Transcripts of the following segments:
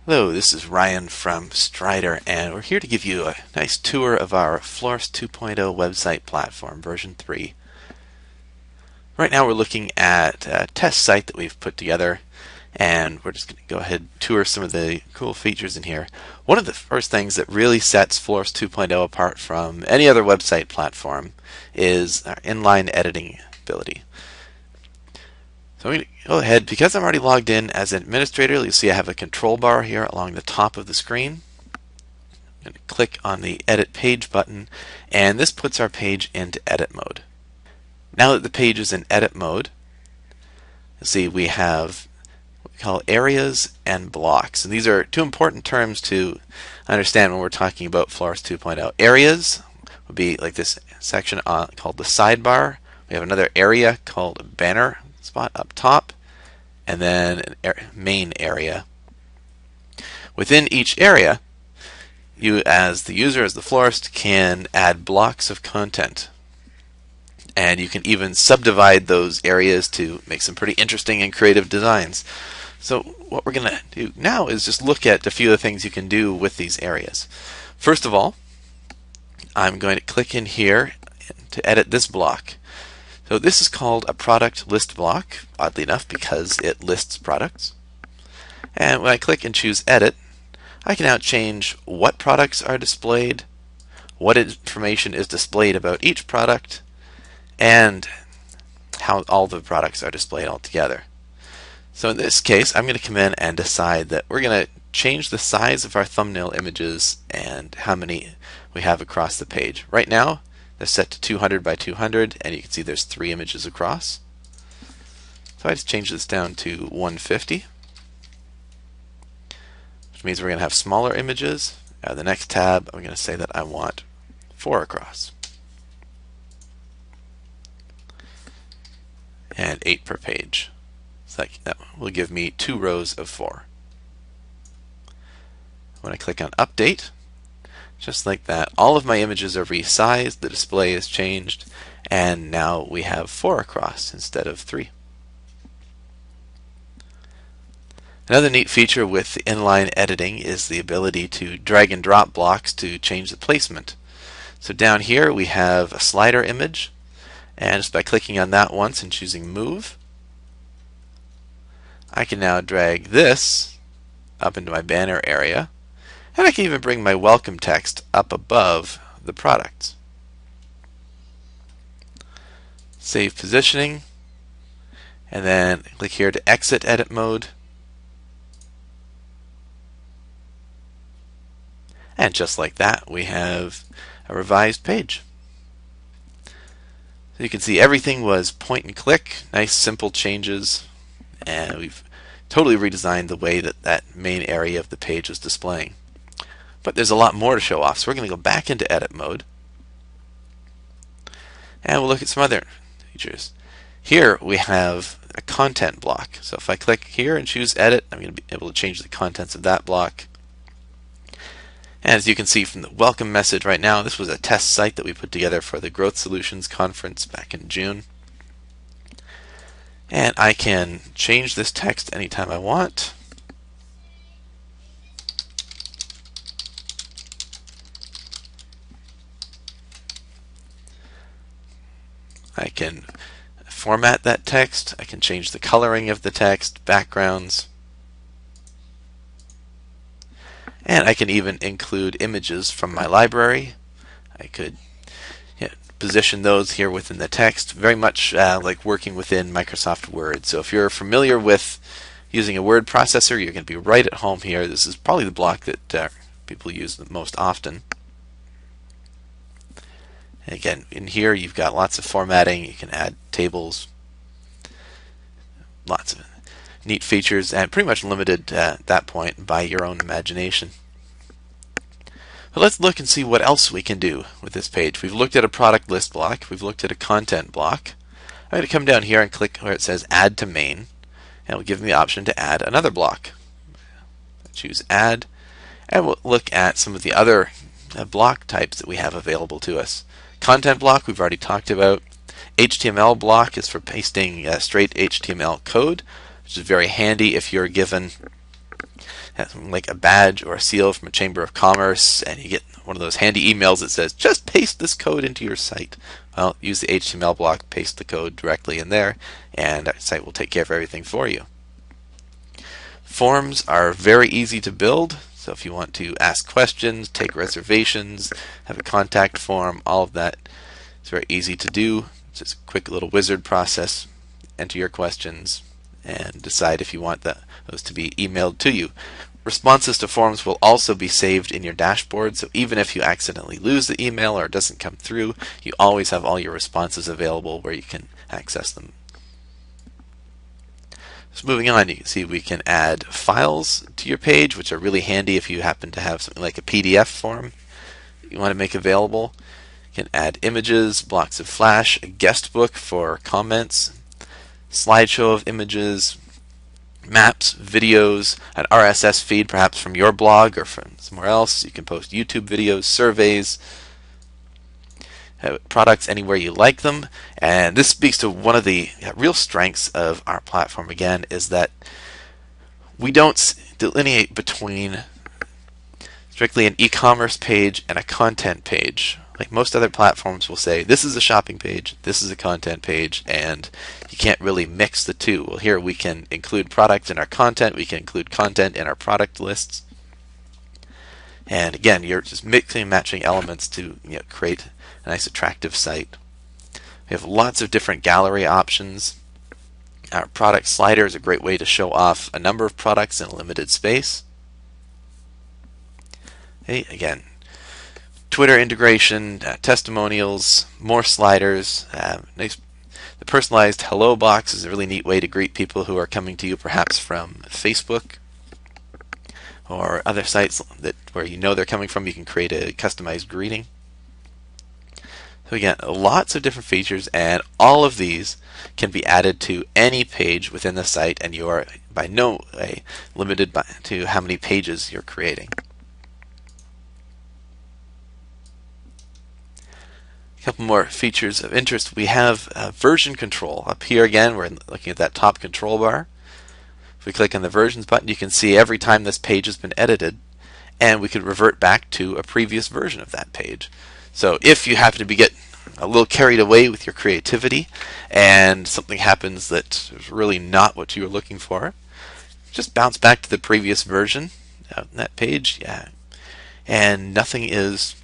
Hello, this is Ryan from Strider, and we're here to give you a nice tour of our Florist 2.0 website platform, version 3. Right now we're looking at a test site that we've put together, and we're just going to go ahead and tour some of the cool features in here. One of the first things that really sets Florist 2.0 apart from any other website platform is our inline editing ability. So I'm going to go ahead, because I'm already logged in as an administrator, you'll see I have a control bar here along the top of the screen. I'm going to click on the Edit Page button, and this puts our page into edit mode. Now that the page is in edit mode, you'll see we have what we call areas and blocks. And these are two important terms to understand when we're talking about Florist 2.0. Areas would be like this section called the sidebar. We have another area called a banner spot up top, and then an main area. Within each area, you as the user, as the florist, can add blocks of content, and you can even subdivide those areas to make some pretty interesting and creative designs. So what we're going to do now is just look at a few of the things you can do with these areas. First of all, I'm going to click in here to edit this block. So this is called a product list block, oddly enough, because it lists products. And when I click and choose edit, I can now change what products are displayed, what information is displayed about each product, and how all the products are displayed all together. So in this case, I'm going to come in and decide that we're going to change the size of our thumbnail images and how many we have across the page. Right now, they're set to 200 by 200, and you can see there's 3 images across. So I just change this down to 150, which means we're going to have smaller images. The next tab, I'm going to say that I want 4 across, and 8 per page. So that will give me 2 rows of 4. When I click on Update, just like that, all of my images are resized, the display is changed, and now we have 4 across instead of 3. Another neat feature with the inline editing is the ability to drag and drop blocks to change the placement. So down here we have a slider image, and just by clicking on that once and choosing Move, I can now drag this up into my banner area. And I can even bring my welcome text up above the products. Save positioning, and then click here to exit edit mode. And just like that, we have a revised page. So you can see everything was point and click, nice simple changes, and we've totally redesigned the way that that main area of the page is displaying. But there's a lot more to show off, so we're going to go back into edit mode, and we'll look at some other features. Here we have a content block. So if I click here and choose edit, I'm going to be able to change the contents of that block. And as you can see from the welcome message right now, this was a test site that we put together for the Growth Solutions Conference back in June. And I can change this text anytime I want. I can format that text. I can change the coloring of the text, backgrounds, and I can even include images from my library. I could position those here within the text, very much like working within Microsoft Word. So if you're familiar with using a word processor, you're going to be right at home here. This is probably the block that people use the most often. Again, in here you've got lots of formatting. You can add tables, lots of neat features, and pretty much limited at that point by your own imagination. But let's look and see what else we can do with this page. We've looked at a product list block. We've looked at a content block. I'm going to come down here and click where it says Add to Main, and it will give me the option to add another block. Choose Add, and we'll look at some of the other block types that we have available to us. Content block we've already talked about. HTML block is for pasting straight HTML code, which is very handy if you're given something like a badge or a seal from a chamber of commerce, and you get one of those handy emails that says, just paste this code into your site. Well, use the HTML block, paste the code directly in there, and our site will take care of everything for you. Forms are very easy to build, so if you want to ask questions, take reservations, have a contact form, all of that is very easy to do. It's just a quick little wizard process. Enter your questions and decide if you want those to be emailed to you. Responses to forms will also be saved in your dashboard, so even if you accidentally lose the email or it doesn't come through, you always have all your responses available where you can access them. So moving on, you can see we can add files to your page, which are really handy if you happen to have something like a PDF form you want to make available. You can add images, blocks of flash, a guest book for comments, slideshow of images, maps, videos, an RSS feed perhaps from your blog or from somewhere else. You can post YouTube videos, surveys, products anywhere you like them. And this speaks to one of the real strengths of our platform, again, is that we don't delineate between strictly an e-commerce page and a content page. Like most other platforms will say, this is a shopping page, this is a content page, and you can't really mix the two. Well, here we can include products in our content, we can include content in our product lists. And again, you're just mixing and matching elements to create a nice attractive site. We have lots of different gallery options. Our product slider is a great way to show off a number of products in a limited space. Okay, again, Twitter integration, testimonials, more sliders. The personalized hello box is a really neat way to greet people who are coming to you perhaps from Facebook or other sites where you know they're coming from. You can create a customized greeting. So again, lots of different features, and all of these can be added to any page within the site, and you are by no way limited to how many pages you're creating. A couple more features of interest. We have version control. Up here again, we're looking at that top control bar. If we click on the versions button, you can see every time this page has been edited, and we could revert back to a previous version of that page. So if you happen to get a little carried away with your creativity and something happens that is really not what you were looking for, just bounce back to the previous version of that page, and nothing is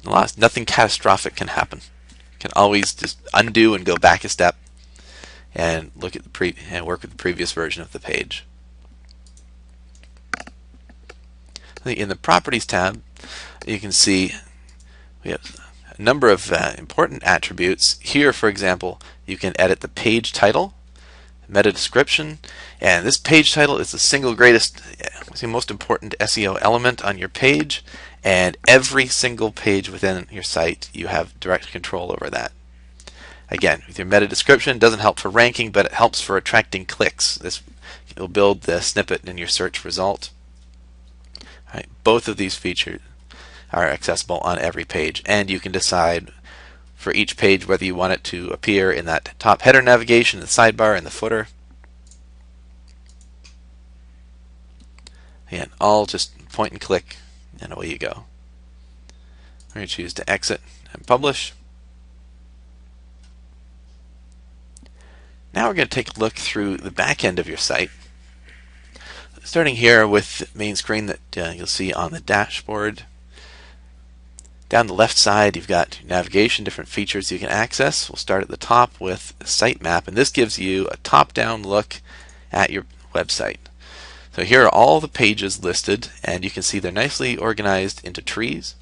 lost. Nothing catastrophic can happen. You can always just undo and go back a step and look at and work with the previous version of the page. In the Properties tab, you can see we have a number of important attributes. Here, for example, you can edit the page title, meta description, and this page title is the single most important SEO element on your page, and every single page within your site you have direct control over that. Again, with your meta description, it doesn't help for ranking, but it helps for attracting clicks. This will build the snippet in your search result. All right, both of these features are accessible on every page, and you can decide for each page whether you want it to appear in that top header navigation, the sidebar, and the footer. Again, all just point and click, and away you go. We're going to choose to exit and publish. Now we're going to take a look through the back end of your site. Starting here with the main screen that you'll see on the dashboard. Down the left side, you've got navigation, different features you can access. We'll start at the top with Sitemap, and this gives you a top-down look at your website. So here are all the pages listed, and you can see they're nicely organized into trees.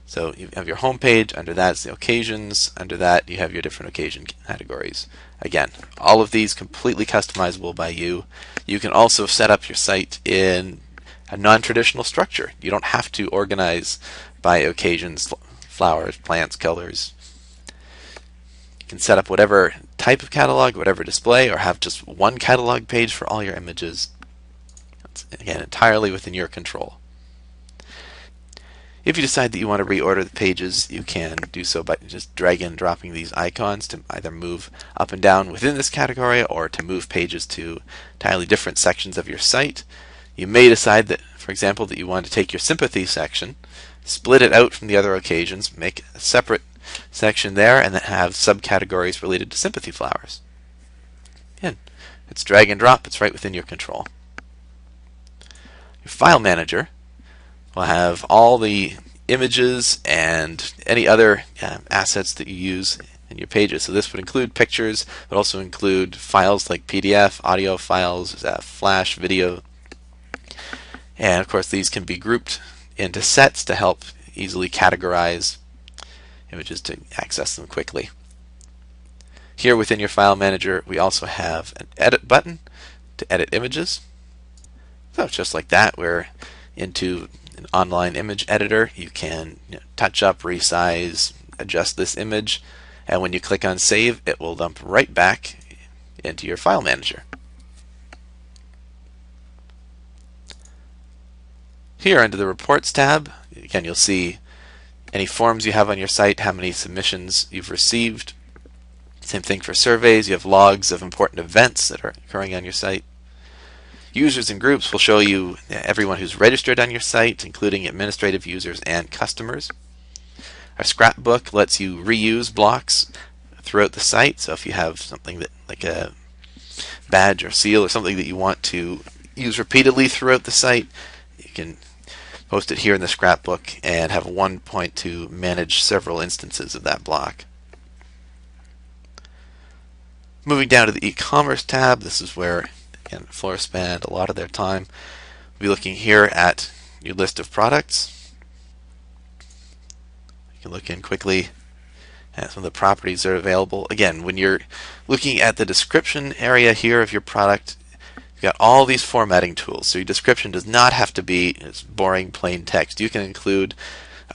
So you have your home page, under that is the occasions, under that you have your different occasion categories. Again, all of these completely customizable by you. You can also set up your site in a non-traditional structure. You don't have to organize by occasions, flowers, plants, colors. You can set up whatever type of catalog, whatever display, or have just one catalog page for all your images. That's, again, entirely within your control. If you decide that you want to reorder the pages, you can do so by just dragging and dropping these icons to either move up and down within this category or to move pages to entirely different sections of your site. You may decide that, for example, that you want to take your sympathy section, split it out from the other occasions, make a separate section there, and then have subcategories related to sympathy flowers. Again, it's drag and drop, it's right within your control. Your file manager will have all the images and any other assets that you use in your pages. So this would include pictures, but also include files like PDF, audio files, Flash, video. And of course these can be grouped into sets to help easily categorize images to access them quickly. Here within your file manager we also have an edit button to edit images. So just like that, we're into an online image editor. You can touch up, resize, adjust this image, and when you click on save it will dump right back into your file manager. Here under the Reports tab, again you'll see any forms you have on your site, how many submissions you've received. Same thing for surveys. You have logs of important events that are occurring on your site. Users and groups will show you everyone who's registered on your site, including administrative users and customers. Our scrapbook lets you reuse blocks throughout the site. So if you have something that, like a badge or seal or something that you want to use repeatedly throughout the site, you can post it here in the scrapbook and have one point to manage several instances of that block. Moving down to the e-commerce tab, this is where Florist spend a lot of their time. We'll be looking here at your list of products. You can look in quickly at some of the properties that are available. Again, when you're looking at the description area here of your product, you've got all these formatting tools. So your description does not have to be boring plain text. You can include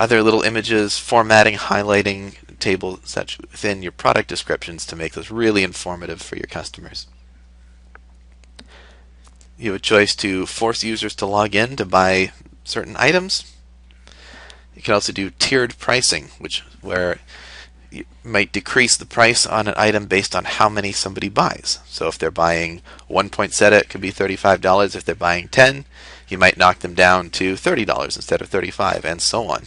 other little images, formatting, highlighting, tables such within your product descriptions to make this really informative for your customers. You have a choice to force users to log in to buy certain items. You can also do tiered pricing, where you might decrease the price on an item based on how many somebody buys. So if they're buying 1 point set, it could be $35. If they're buying 10, you might knock them down to $30 instead of $35, and so on.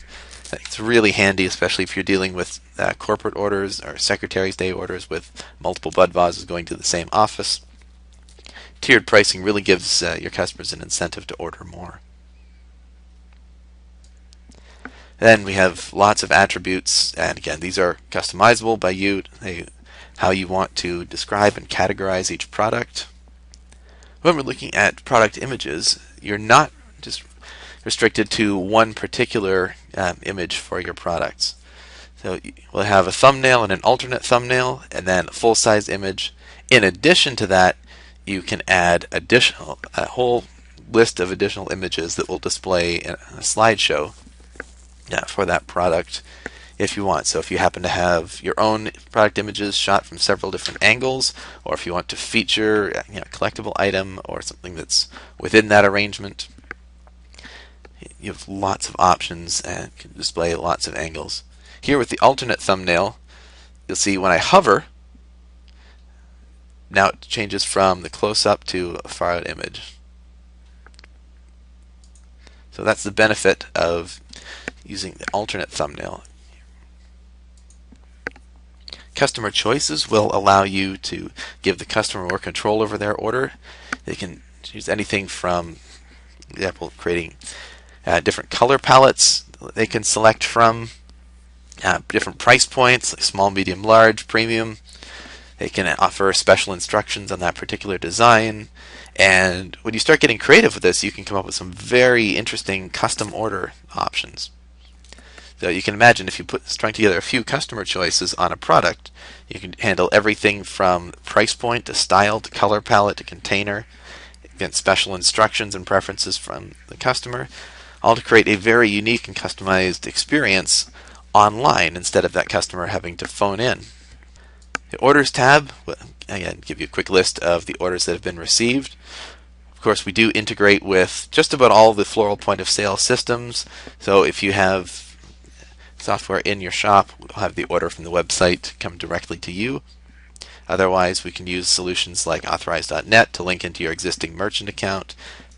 It's really handy, especially if you're dealing with corporate orders or Secretary's Day orders with multiple bud vases going to the same office. Tiered pricing really gives your customers an incentive to order more. Then we have lots of attributes, and again these are customizable by you, how you want to describe and categorize each product. When we're looking at product images, you're not just restricted to one particular image for your products. So we'll have a thumbnail and an alternate thumbnail, and then a full-size image. In addition to that, you can add a whole list of additional images that will display in a slideshow for that product if you want. So if you happen to have your own product images shot from several different angles, or if you want to feature a collectible item or something that's within that arrangement, you have lots of options and can display lots of angles. Here with the alternate thumbnail, you'll see when I hover, now it changes from the close-up to a far-out image. So that's the benefit of using the alternate thumbnail. Customer choices will allow you to give the customer more control over their order. They can choose anything from, for example, creating different color palettes they can select from, different price points like small, medium, large, premium. They can offer special instructions on that particular design. And when you start getting creative with this, you can come up with some very interesting custom order options. So you can imagine if you strung together a few customer choices on a product, you can handle everything from price point to style to color palette to container, get special instructions and preferences from the customer, all to create a very unique and customized experience online instead of that customer having to phone in. The Orders tab will again give you a quick list of the orders that have been received. Of course, we do integrate with just about all the Floral point of sale systems. So if you have software in your shop, we'll have the order from the website come directly to you. Otherwise, we can use solutions like Authorize.net to link into your existing merchant account.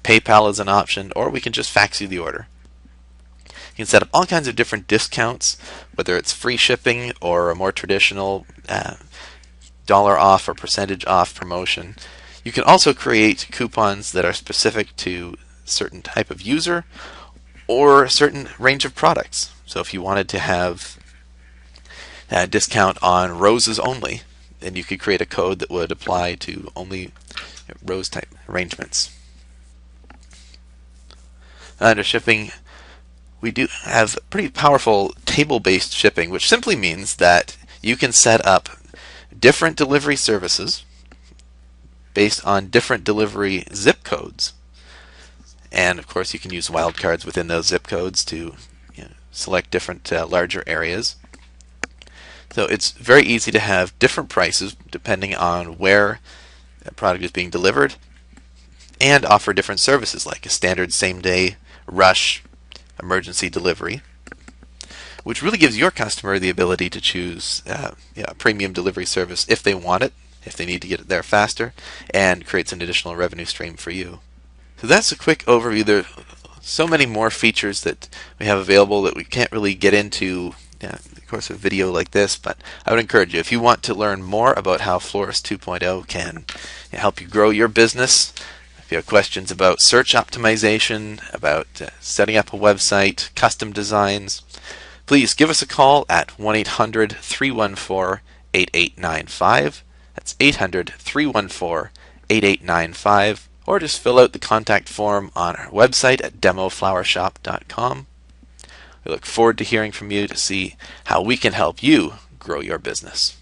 PayPal is an option, or we can just fax you the order. You can set up all kinds of different discounts, whether it's free shipping or a more traditional dollar off or percentage off promotion. You can also create coupons that are specific to a certain type of user or a certain range of products. So if you wanted to have a discount on roses only, then you could create a code that would apply to only rose type arrangements. Under shipping, we do have pretty powerful table-based shipping, which simply means that you can set up different delivery services based on different delivery zip codes. And of course, you can use wildcards within those zip codes to select different larger areas. So it's very easy to have different prices depending on where a product is being delivered, and offer different services like a standard same-day, rush, emergency delivery, which really gives your customer the ability to choose a premium delivery service if they want it, if they need to get it there faster, and creates an additional revenue stream for you. So that's a quick overview. There are so many more features that we have available that we can't really get into in the course of a video like this, but I would encourage you, if you want to learn more about how Florist 2.0 can help you grow your business, if you have questions about search optimization, about setting up a website, custom designs, please give us a call at 1-800-314-8895. That's 800-314-8895. Or just fill out the contact form on our website at demoflowershop.com. We look forward to hearing from you to see how we can help you grow your business.